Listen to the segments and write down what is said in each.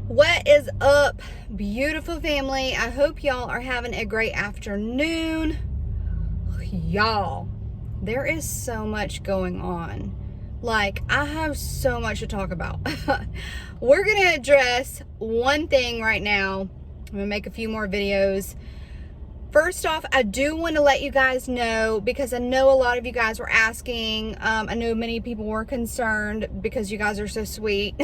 What is up, beautiful family? I hope y'all are having a great afternoon. Y'all, there is so much going on. Like, I have so much to talk about. We're going to address one thing right now. I'm going to make a few more videos. First off, I do want to let you guys know, because I know a lot of you guys were asking. I know many people were concerned because you guys are so sweet.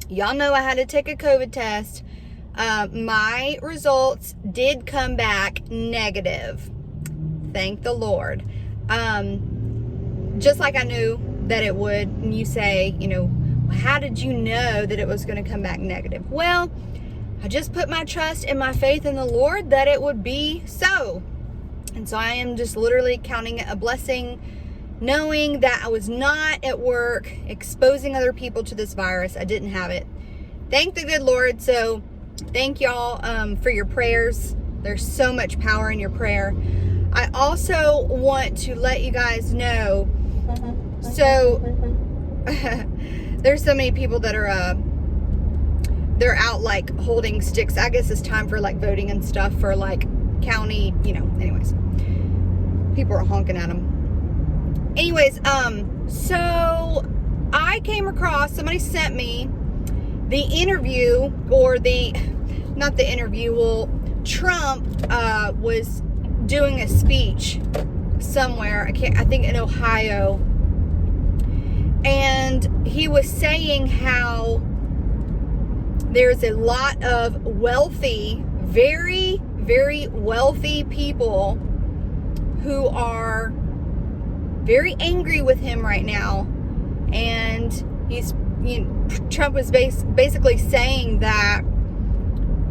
Y'all know I had to take a COVID test. My results did come back negative. Thank the Lord. Just like I knew that it would. And you say, how did you know that it was going to come back negative? Well, I just put my trust and my faith in the Lord that it would be so. And so I am just literally counting it a blessing, knowing that I was not at work exposing other people to this virus. I didn't have it. Thank the good Lord. So thank y'all for your prayers. There's so much power in your prayer. I also want to let you guys know, so there's so many people that are they're out like holding sticks. I guess it's time for like voting and stuff for like county, anyways. People are honking at them. Anyways, so I came across, somebody sent me the interview, or not the interview, well, Trump was doing a speech somewhere, I think in Ohio, and he was saying how there's a lot of wealthy, very, very wealthy people who are very angry with him right now. And Trump was basically saying that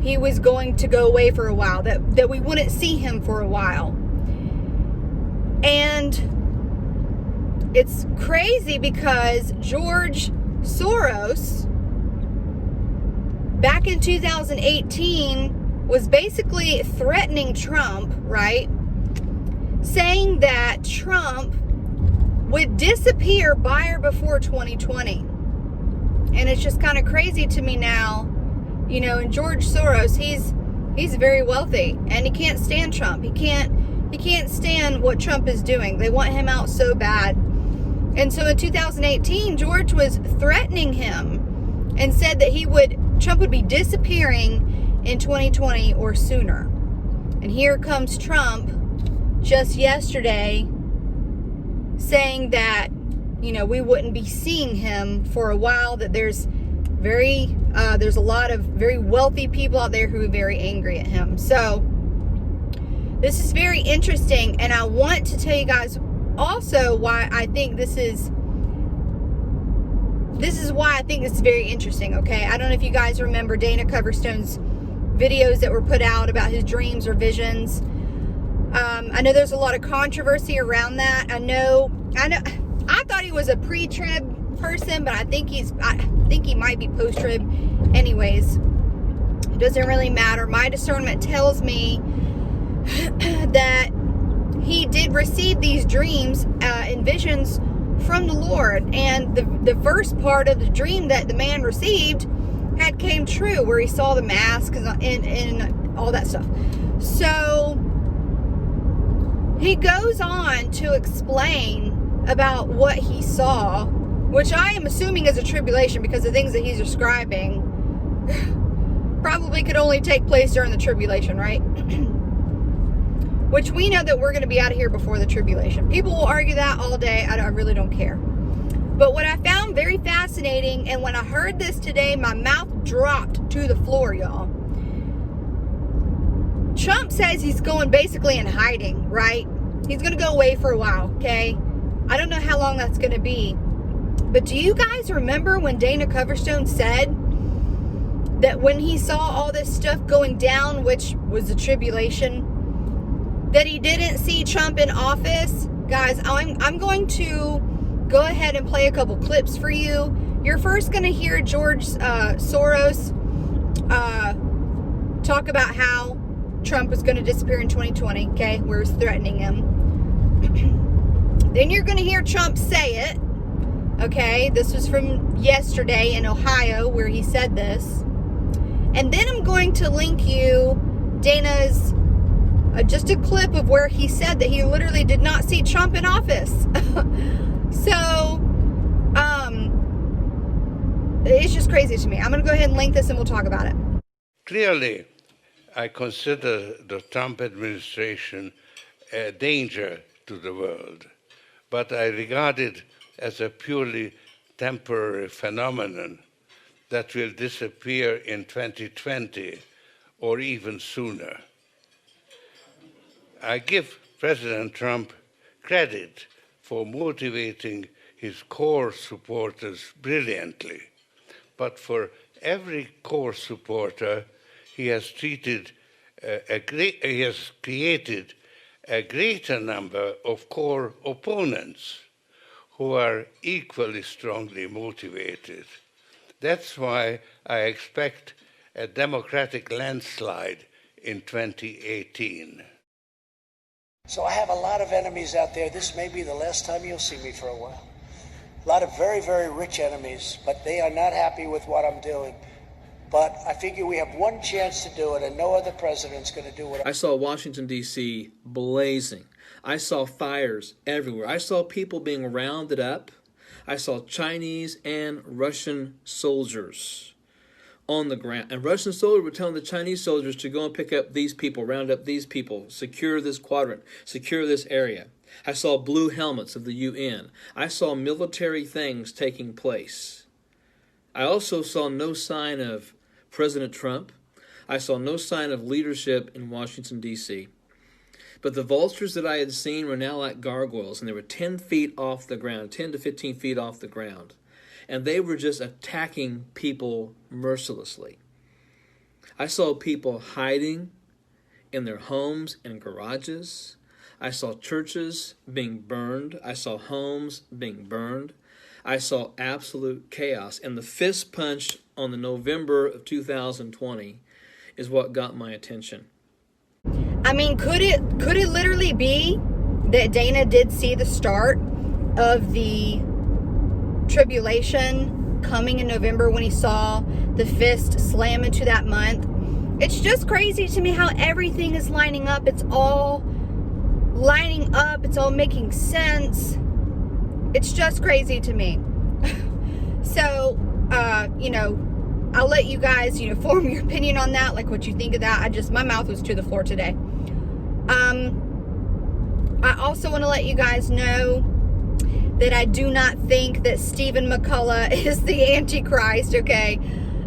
he was going to go away for a while, that we wouldn't see him for a while. And it's crazy because George Soros, back in 2018, was basically threatening Trump, right? Saying that Trump would disappear by or before 2020. And it's just kind of crazy to me now, and George Soros, he's very wealthy, and he can't stand Trump. He can't stand what Trump is doing. They want him out so bad. And so in 2018, George was threatening him and said that Trump would be disappearing in 2020 or sooner. And here comes Trump just yesterday saying that, we wouldn't be seeing him for a while, that there's a lot of very wealthy people out there who are very angry at him. So this is very interesting, and I want to tell you guys also why I think this is why I think this is very interesting, okay? I don't know if you guys remember Dana Coverstone's videos that were put out about his dreams or visions. I know there's a lot of controversy around that. I thought he was a pre-trib person, but I think he might be post-trib. Anyways, it doesn't really matter. My discernment tells me that he did receive these dreams and visions from the Lord. And the first part of the dream that the man received had came true, where he saw the mask and all that stuff. So he goes on to explain about what he saw, which I am assuming is a tribulation, because the things that he's describing probably could only take place during the tribulation, right? Which we know that we're going to be out of here before the tribulation. People will argue that all day. I really don't care. But what I found very fascinating, and when I heard this today, my mouth dropped to the floor, y'all. Trump says he's going basically in hiding, right? He's going to go away for a while, okay? I don't know how long that's going to be. But do you guys remember when Dana Coverstone said that when he saw all this stuff going down, which was the tribulation, that he didn't see Trump in office? Guys, I'm going to go ahead and play a couple clips for you. You're first going to hear George Soros talk about how Trump was going to disappear in 2020, okay? Where he was threatening him. Then you're going to hear Trump say it, Okay, this was from yesterday in Ohio where he said this. And then I'm going to link you Dana's just a clip of where he said that he literally did not see Trump in office. So, it's just crazy to me. I'm going to go ahead and link this and we'll talk about it. Clearly, I consider the Trump administration a danger to the world, but I regard it as a purely temporary phenomenon that will disappear in 2020 or even sooner. I give President Trump credit for motivating his core supporters brilliantly, but for every core supporter, he has created a greater number of core opponents who are equally strongly motivated. That's why I expect a Democratic landslide in 2018. So I have a lot of enemies out there. This may be the last time you'll see me for a while. A lot of very, very rich enemies, but they are not happy with what I'm doing. But I figure we have one chance to do it, and no other president's going to do it. I saw Washington, D.C. blazing. I saw fires everywhere. I saw people being rounded up. I saw Chinese and Russian soldiers on the ground. And Russian soldiers were telling the Chinese soldiers to go and pick up these people, round up these people, secure this quadrant, secure this area. I saw blue helmets of the UN. I saw military things taking place. I also saw no sign of President Trump. I saw no sign of leadership in Washington, D.C. But the vultures that I had seen were now like gargoyles, and they were 10 feet off the ground, 10 to 15 feet off the ground. And they were just attacking people mercilessly. I saw people hiding in their homes and garages. I saw churches being burned. I saw homes being burned. I saw absolute chaos. And the fist punch on the November of 2020 is what got my attention. I mean, could it literally be that Dana did see the start of the tribulation coming in November when he saw the fist slam into that month? It's just crazy to me how everything is lining up. It's all lining up. It's all making sense. It's just crazy to me. So, I'll let you guys, form your opinion on that, like what you think of that. My mouth was to the floor today. I also want to let you guys know that I do not think that Stephen McCullough is the Antichrist, okay?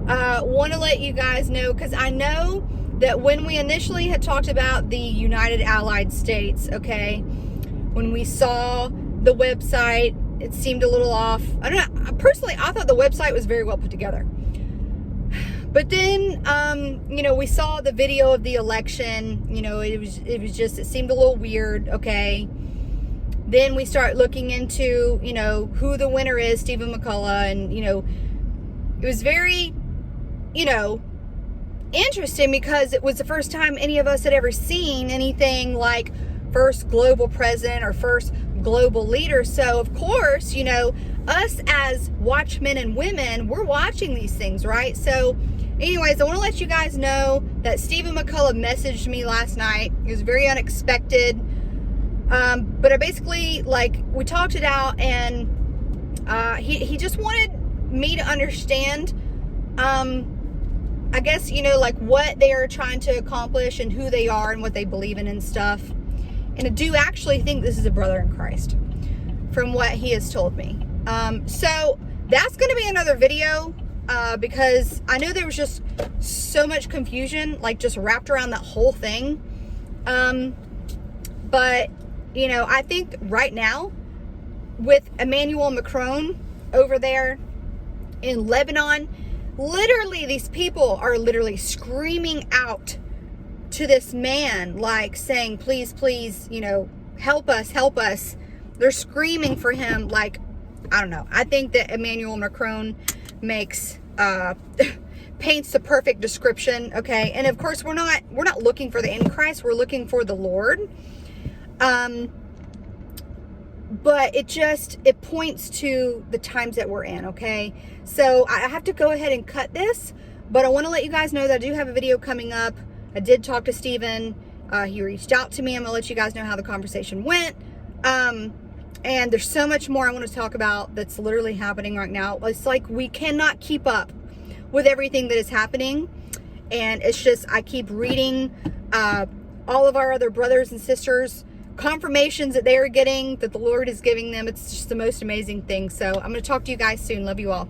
Want to let you guys know, because I know that when we initially had talked about the United Allied States, okay, when we saw the website, it seemed a little off. I don't know. Personally, I thought the website was very well put together. But then, we saw the video of the election. It seemed a little weird, okay? Then we start looking into, who the winner is, Stephen McCullough, and, it was very, interesting because it was the first time any of us had ever seen anything like first global president or first global leader. So, of course, us as watchmen and women, we're watching these things, right? So, anyways, I want to let you guys know that Stephen McCullough messaged me last night. It was very unexpected. But I basically, we talked it out, and he just wanted me to understand, I guess, what they are trying to accomplish and who they are and what they believe in and stuff. And I do actually think this is a brother in Christ from what he has told me. So that's going to be another video, because I know there was just so much confusion, just wrapped around that whole thing. But, I think right now with Emmanuel Macron over there in Lebanon, literally these people are literally screaming out to this man, saying, please, please, help us. They're screaming for him. I don't know. I think that Emmanuel Macron paints the perfect description. Okay. And of course we're not but it points to the times that we're in, okay? So I have to go ahead and cut this, but I want to let you guys know that I do have a video coming up. I did talk to Stephen. He reached out to me. I'm going to let you guys know how the conversation went. And there's so much more I want to talk about that's literally happening right now. It's like we cannot keep up with everything that is happening. And it's just, I keep reading all of our other brothers and sisters confirmations that they are getting, that the Lord is giving them. It's just the most amazing thing. So I'm going to talk to you guys soon. Love you all.